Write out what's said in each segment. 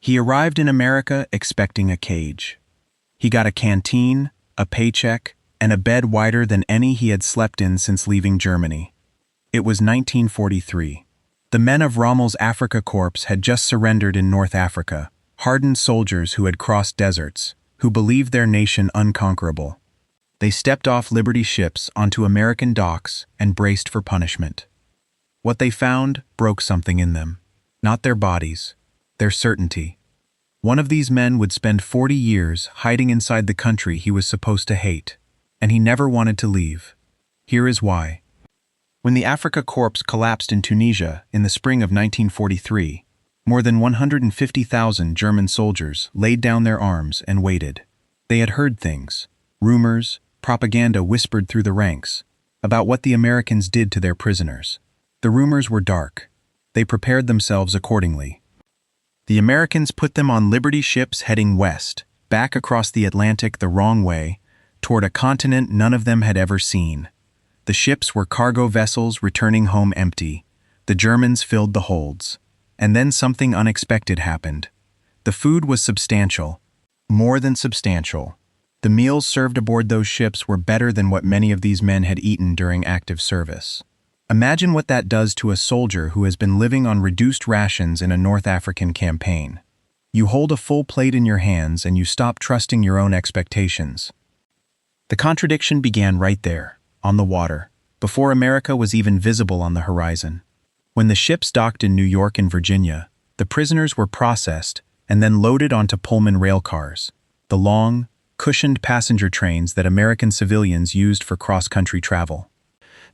He arrived in America expecting a cage. He got a canteen, a paycheck, and a bed wider than any he had slept in since leaving Germany. It was 1943. The men of Rommel's Afrika Korps had just surrendered in North Africa, hardened soldiers who had crossed deserts, who believed their nation unconquerable. They stepped off Liberty ships onto American docks and braced for punishment. What they found broke something in them. Not their bodies, their certainty. One of these men would spend 40 years hiding inside the country he was supposed to hate, and he never wanted to leave. Here is why. When the Afrika Korps collapsed in Tunisia in the spring of 1943, more than 150,000 German soldiers laid down their arms and waited. They had heard things, rumors, propaganda whispered through the ranks, about what the Americans did to their prisoners. The rumors were dark. They prepared themselves accordingly. The Americans put them on Liberty ships heading west, back across the Atlantic the wrong way, toward a continent none of them had ever seen. The ships were cargo vessels returning home empty. The Germans filled the holds. And then something unexpected happened. The food was substantial, more than substantial. The meals served aboard those ships were better than what many of these men had eaten during active service. Imagine what that does to a soldier who has been living on reduced rations in a North African campaign. You hold a full plate in your hands and you stop trusting your own expectations. The contradiction began right there, on the water, before America was even visible on the horizon. When the ships docked in New York and Virginia, the prisoners were processed and then loaded onto Pullman rail cars, the long, cushioned passenger trains that American civilians used for cross-country travel.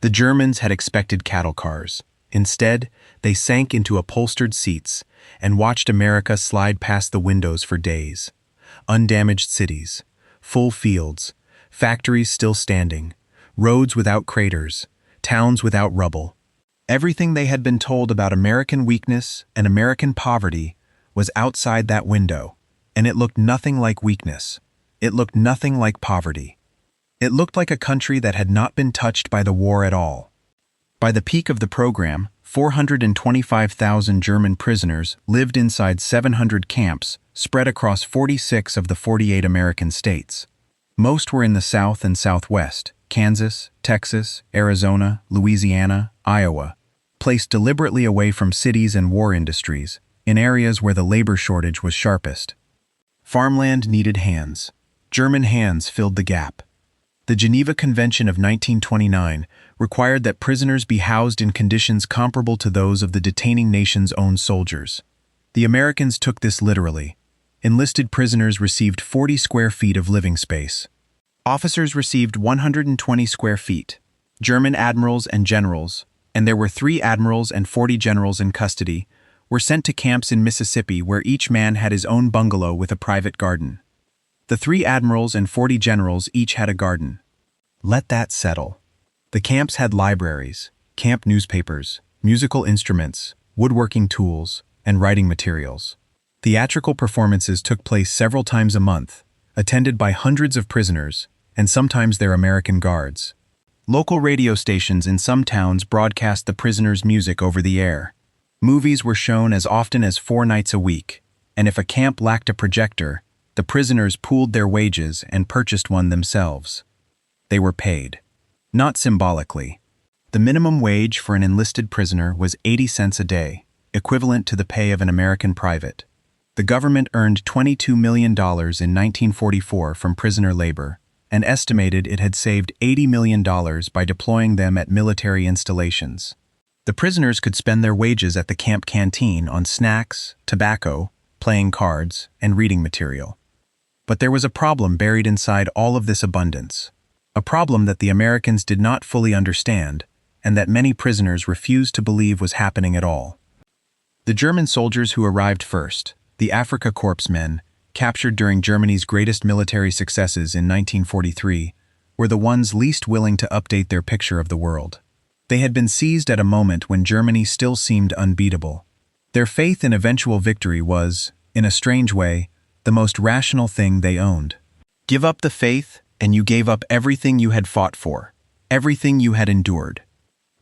The Germans had expected cattle cars. Instead, they sank into upholstered seats and watched America slide past the windows for days. Undamaged cities, full fields, factories still standing, roads without craters, towns without rubble. Everything they had been told about American weakness and American poverty was outside that window, and it looked nothing like weakness. It looked nothing like poverty. It looked like a country that had not been touched by the war at all. By the peak of the program, 425,000 German prisoners lived inside 700 camps spread across 46 of the 48 American states. Most were in the South and Southwest, Kansas, Texas, Arizona, Louisiana, Iowa, placed deliberately away from cities and war industries, in areas where the labor shortage was sharpest. Farmland needed hands. German hands filled the gap. The Geneva Convention of 1929 required that prisoners be housed in conditions comparable to those of the detaining nation's own soldiers. The Americans took this literally. Enlisted prisoners received 40 square feet of living space. Officers received 120 square feet. German admirals and generals, and there were 3 admirals and 40 generals in custody, were sent to camps in Mississippi where each man had his own bungalow with a private garden. The 3 admirals and 40 generals each had a garden. Let that settle. The camps had libraries, camp newspapers, musical instruments, woodworking tools, and writing materials. Theatrical performances took place several times a month, attended by hundreds of prisoners, and sometimes their American guards. Local radio stations in some towns broadcast the prisoners' music over the air. Movies were shown as often as 4 nights a week, and if a camp lacked a projector, the prisoners pooled their wages and purchased one themselves. They were paid. Not symbolically. The minimum wage for an enlisted prisoner was 80 cents a day, equivalent to the pay of an American private. The government earned $22 million in 1944 from prisoner labor, and estimated it had saved $80 million by deploying them at military installations. The prisoners could spend their wages at the camp canteen on snacks, tobacco, playing cards, and reading material. But there was a problem buried inside all of this abundance. A problem that the Americans did not fully understand, and that many prisoners refused to believe was happening at all. The German soldiers who arrived first, the Afrika Korps men, captured during Germany's greatest military successes in 1943, were the ones least willing to update their picture of the world. They had been seized at a moment when Germany still seemed unbeatable. Their faith in eventual victory was, in a strange way, the most rational thing they owned. Give up the faith, and you gave up everything you had fought for, everything you had endured.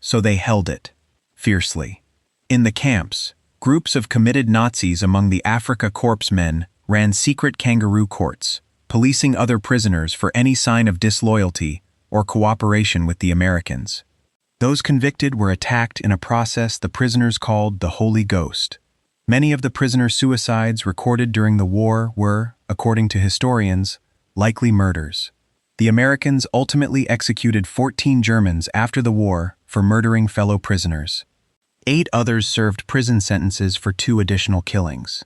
So they held it, fiercely. In the camps, Groups of committed Nazis among the Afrika Korps men ran secret kangaroo courts, policing other prisoners for any sign of disloyalty or cooperation with the Americans. Those convicted were attacked in a process the prisoners called the Holy Ghost. Many of the prisoner suicides recorded during the war were, according to historians, likely murders. The Americans ultimately executed 14 Germans after the war for murdering fellow prisoners. 8 others served prison sentences for 2 additional killings.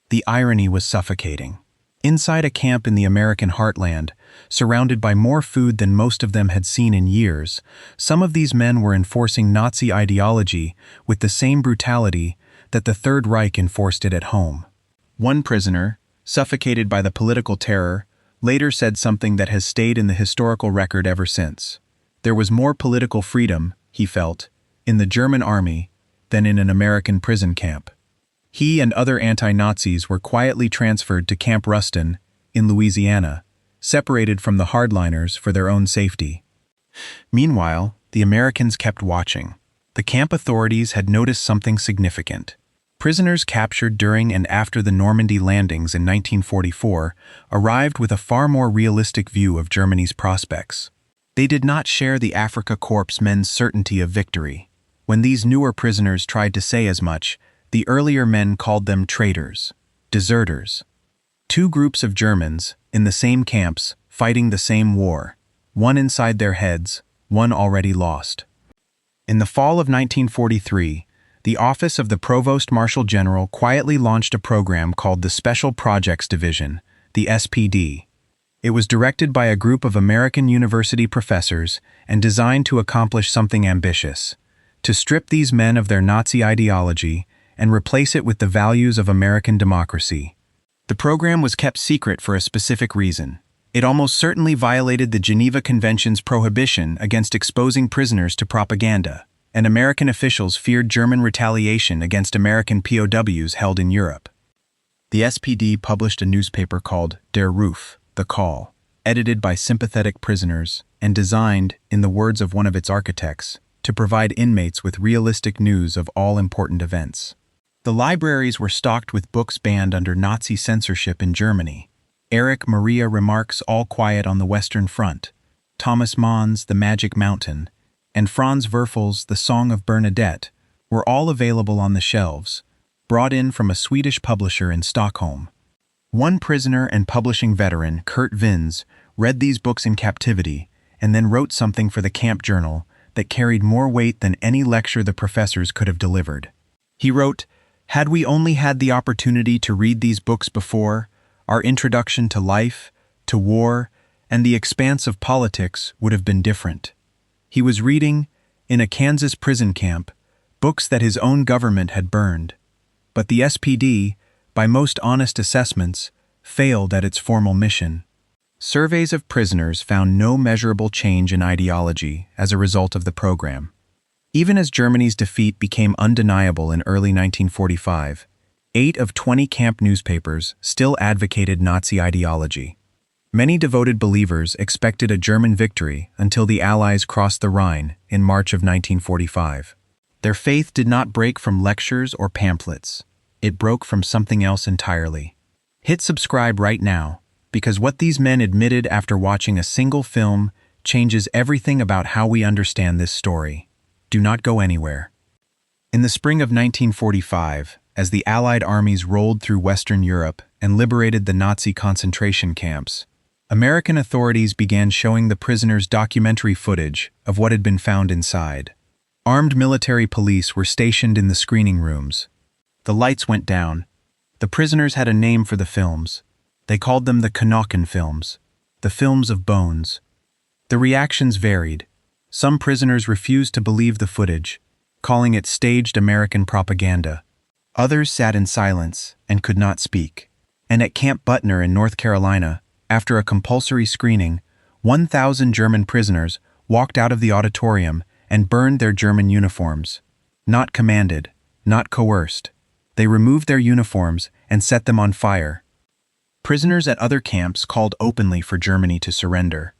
The irony was suffocating. Inside a camp in the American heartland, surrounded by more food than most of them had seen in years, some of these men were enforcing Nazi ideology with the same brutality that the Third Reich enforced it at home. One prisoner, suffocated by the political terror, later said something that has stayed in the historical record ever since. There was more political freedom, he felt, in the German army than in an American prison camp. He and other anti-Nazis were quietly transferred to Camp Ruston in Louisiana, separated from the hardliners for their own safety. Meanwhile, the Americans kept watching. The camp authorities had noticed something significant. Prisoners captured during and after the Normandy landings in 1944 arrived with a far more realistic view of Germany's prospects. They did not share the Afrika Korps men's certainty of victory. When these newer prisoners tried to say as much, the earlier men called them traitors, deserters. 2 groups of Germans, in the same camps, fighting the same war, one inside their heads, one already lost. In the fall of 1943, the Office of the Provost Marshal General quietly launched a program called the Special Projects Division, the SPD. It was directed by a group of American university professors and designed to accomplish something ambitious: to strip these men of their Nazi ideology and replace it with the values of American democracy. The program was kept secret for a specific reason. It almost certainly violated the Geneva Convention's prohibition against exposing prisoners to propaganda, and American officials feared German retaliation against American POWs held in Europe. The SPD published a newspaper called Der Ruf, The Call, edited by sympathetic prisoners and designed, in the words of one of its architects, to provide inmates with realistic news of all important events. The libraries were stocked with books banned under Nazi censorship in Germany. Erich Maria Remarque's All Quiet on the Western Front, Thomas Mann's The Magic Mountain, and Franz Werfel's The Song of Bernadette were all available on the shelves, brought in from a Swedish publisher in Stockholm. One prisoner and publishing veteran, Kurt Vins, read these books in captivity and then wrote something for the camp journal that carried more weight than any lecture the professors could have delivered. He wrote, "Had we only had the opportunity to read these books before, our introduction to life, to war, and the expanse of politics would have been different." He was reading, in a Kansas prison camp, books that his own government had burned. But the SPD, by most honest assessments, failed at its formal mission. Surveys of prisoners found no measurable change in ideology as a result of the program. Even as Germany's defeat became undeniable in early 1945, 8 of 20 camp newspapers still advocated Nazi ideology. Many devoted believers expected a German victory until the Allies crossed the Rhine in March of 1945. Their faith did not break from lectures or pamphlets. It broke from something else entirely. Hit subscribe right now, because what these men admitted after watching a single film changes everything about how we understand this story. Do not go anywhere. In the spring of 1945, as the Allied armies rolled through Western Europe and liberated the Nazi concentration camps, American authorities began showing the prisoners documentary footage of what had been found inside. Armed military police were stationed in the screening rooms. The lights went down. The prisoners had a name for the films. They called them the Knochen films, the films of bones. The reactions varied. Some prisoners refused to believe the footage, calling it staged American propaganda. Others sat in silence and could not speak. And at Camp Butner in North Carolina, after a compulsory screening, 1,000 German prisoners walked out of the auditorium and burned their German uniforms. Not commanded, not coerced. They removed their uniforms and set them on fire. Prisoners at other camps called openly for Germany to surrender.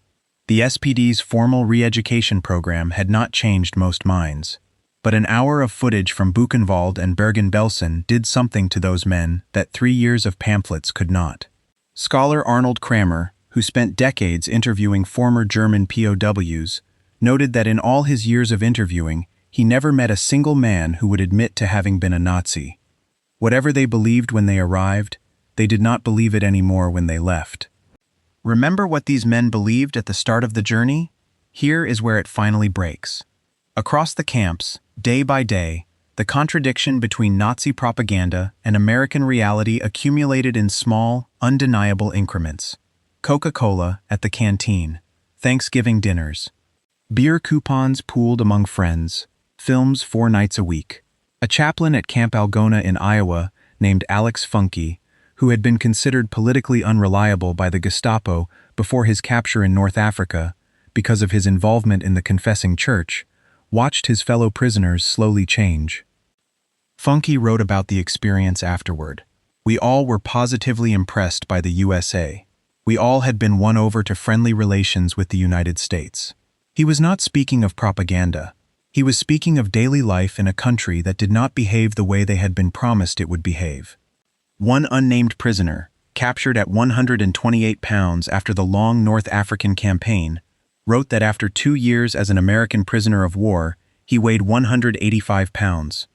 The SPD's formal re-education program had not changed most minds. But an hour of footage from Buchenwald and Bergen-Belsen did something to those men that 3 years of pamphlets could not. Scholar Arnold Kramer, who spent decades interviewing former German POWs, noted that in all his years of interviewing, he never met a single man who would admit to having been a Nazi. Whatever they believed when they arrived, they did not believe it anymore when they left. Remember what these men believed at the start of the journey? Here is where it finally breaks. Across the camps, day by day, the contradiction between Nazi propaganda and American reality accumulated in small, undeniable increments. Coca-Cola at the canteen, Thanksgiving dinners, beer coupons pooled among friends, films 4 nights a week. A chaplain at Camp Algona in Iowa, named Alex Funke, who had been considered politically unreliable by the Gestapo before his capture in North Africa because of his involvement in the confessing church, watched his fellow prisoners slowly change. Funke wrote about the experience afterward. "We all were positively impressed by the USA. We all had been won over to friendly relations with the United States." He was not speaking of propaganda. He was speaking of daily life in a country that did not behave the way they had been promised it would behave. One unnamed prisoner, captured at 128 pounds after the long North African campaign, wrote that after 2 years as an American prisoner of war, he weighed 185 pounds.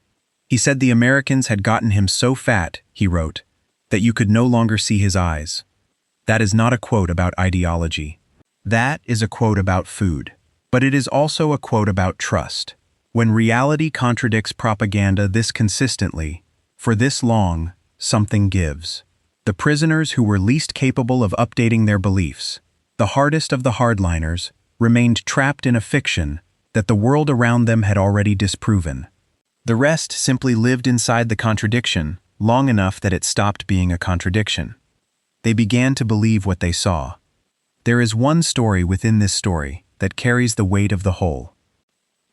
He said the Americans had gotten him so fat, he wrote, that you could no longer see his eyes. That is not a quote about ideology. That is a quote about food. But it is also a quote about trust. When reality contradicts propaganda this consistently, for this long, something gives. The prisoners who were least capable of updating their beliefs, the hardest of the hardliners, remained trapped in a fiction that the world around them had already disproven. The rest simply lived inside the contradiction long enough that it stopped being a contradiction. They began to believe what they saw. There is one story within this story that carries the weight of the whole.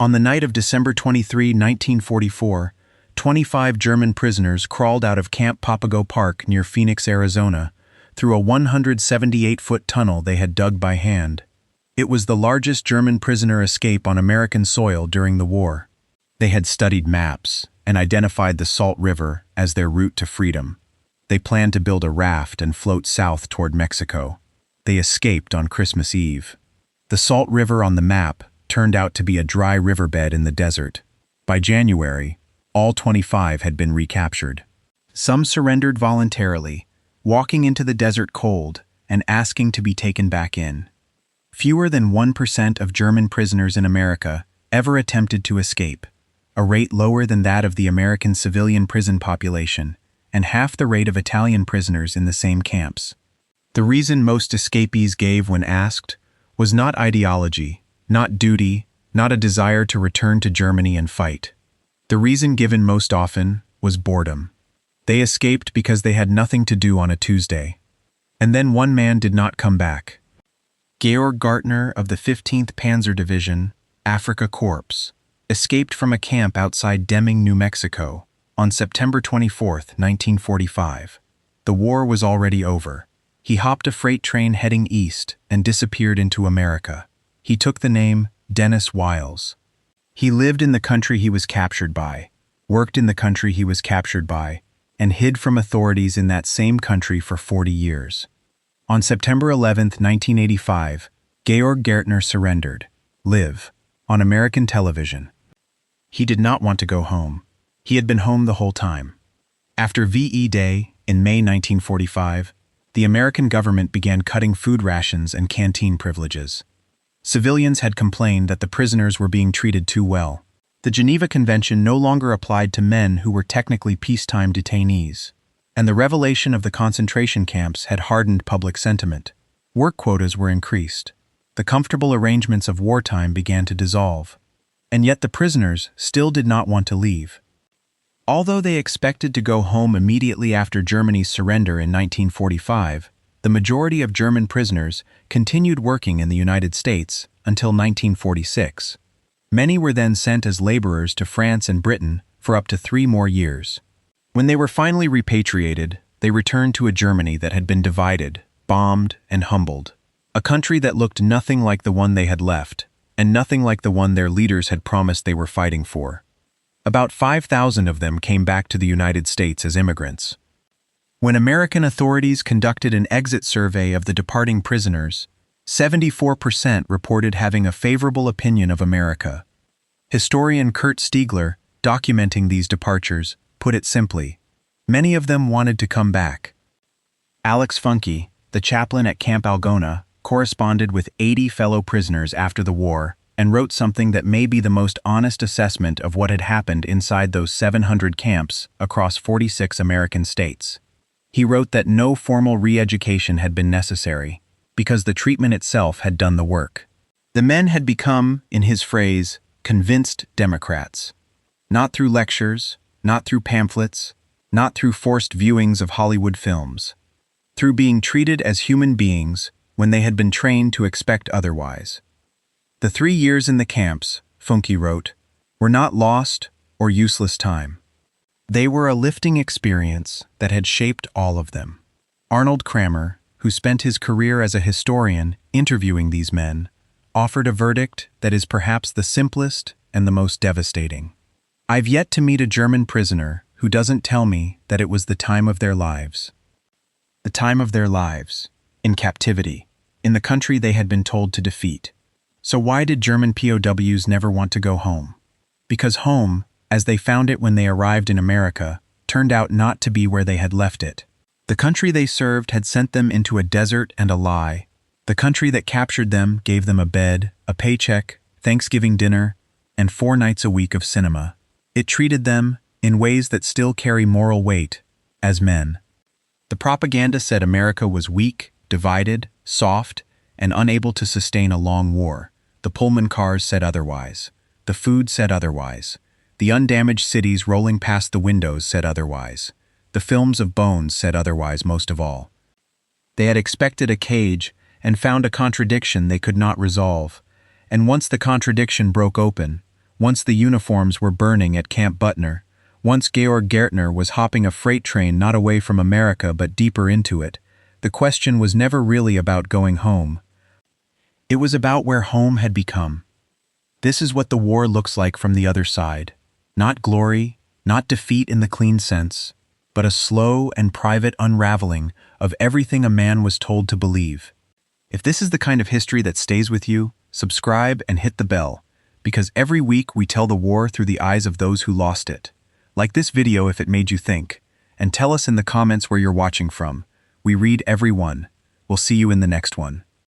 On the night of December 23, 1944, 25 German prisoners crawled out of Camp Papago Park near Phoenix, Arizona, through a 178-foot tunnel they had dug by hand. It was the largest German prisoner escape on American soil during the war. They had studied maps and identified the Salt River as their route to freedom. They planned to build a raft and float south toward Mexico. They escaped on Christmas Eve. The Salt River on the map turned out to be a dry riverbed in the desert. By January, all 25 had been recaptured. Some surrendered voluntarily, walking into the desert cold and asking to be taken back in. Fewer than 1% of German prisoners in America ever attempted to escape, a rate lower than that of the American civilian prison population, and half the rate of Italian prisoners in the same camps. The reason most escapees gave when asked was not ideology, not duty, not a desire to return to Germany and fight. The reason given most often was boredom. They escaped because they had nothing to do on a Tuesday. And then one man did not come back. Georg Gartner of the 15th Panzer Division, Afrika Korps, escaped from a camp outside Deming, New Mexico, on September 24, 1945. The war was already over. He hopped a freight train heading east and disappeared into America. He took the name Dennis Wiles. He lived in the country he was captured by, worked in the country he was captured by, and hid from authorities in that same country for 40 years. On September 11, 1985, Georg Gartner surrendered, live, on American television. He did not want to go home. He had been home the whole time. After VE Day, in May 1945, the American government began cutting food rations and canteen privileges. Civilians had complained that the prisoners were being treated too well. The Geneva Convention no longer applied to men who were technically peacetime detainees, and the revelation of the concentration camps had hardened public sentiment. Work quotas were increased. The comfortable arrangements of wartime began to dissolve. And yet the prisoners still did not want to leave. Although they expected to go home immediately after Germany's surrender in 1945, the majority of German prisoners continued working in the United States until 1946. Many were then sent as laborers to France and Britain for up to 3 more years. When they were finally repatriated, they returned to a Germany that had been divided, bombed, and humbled. A country that looked nothing like the one they had left, and nothing like the one their leaders had promised they were fighting for. About 5,000 of them came back to the United States as immigrants. When American authorities conducted an exit survey of the departing prisoners, 74% reported having a favorable opinion of America. Historian Kurt Stiegler, documenting these departures, put it simply: many of them wanted to come back. Alex Funke, the chaplain at Camp Algona, corresponded with 80 fellow prisoners after the war and wrote something that may be the most honest assessment of what had happened inside those 700 camps across 46 American states. He wrote that no formal re-education had been necessary, because the treatment itself had done the work. The men had become, in his phrase, convinced Democrats. Not through lectures, not through pamphlets, not through forced viewings of Hollywood films. Through being treated as human beings when they had been trained to expect otherwise. The 3 years in the camps, Funke wrote, were not lost or useless time. They were a lifting experience that had shaped all of them. Arnold Kramer, who spent his career as a historian interviewing these men, offered a verdict that is perhaps the simplest and the most devastating. I've yet to meet a German prisoner who doesn't tell me that it was the time of their lives. The time of their lives, in captivity, in the country they had been told to defeat. So why did German POWs never want to go home? Because home, as they found it when they arrived in America, turned out not to be where they had left it. The country they served had sent them into a desert and a lie. The country that captured them gave them a bed, a paycheck, Thanksgiving dinner, and 4 nights a week of cinema. It treated them, in ways that still carry moral weight, as men. The propaganda said America was weak, divided, soft, and unable to sustain a long war. The Pullman cars said otherwise. The food said otherwise. The undamaged cities rolling past the windows said otherwise. The films of Bones said otherwise most of all. They had expected a cage and found a contradiction they could not resolve. And once the contradiction broke open, once the uniforms were burning at Camp Butner, once Georg Gärtner was hopping a freight train not away from America but deeper into it, the question was never really about going home. It was about where home had become. This is what the war looks like from the other side. Not glory, not defeat in the clean sense, but a slow and private unraveling of everything a man was told to believe. If this is the kind of history that stays with you, subscribe and hit the bell, because every week we tell the war through the eyes of those who lost it. Like this video if it made you think, and tell us in the comments where you're watching from. We read every one. We'll see you in the next one.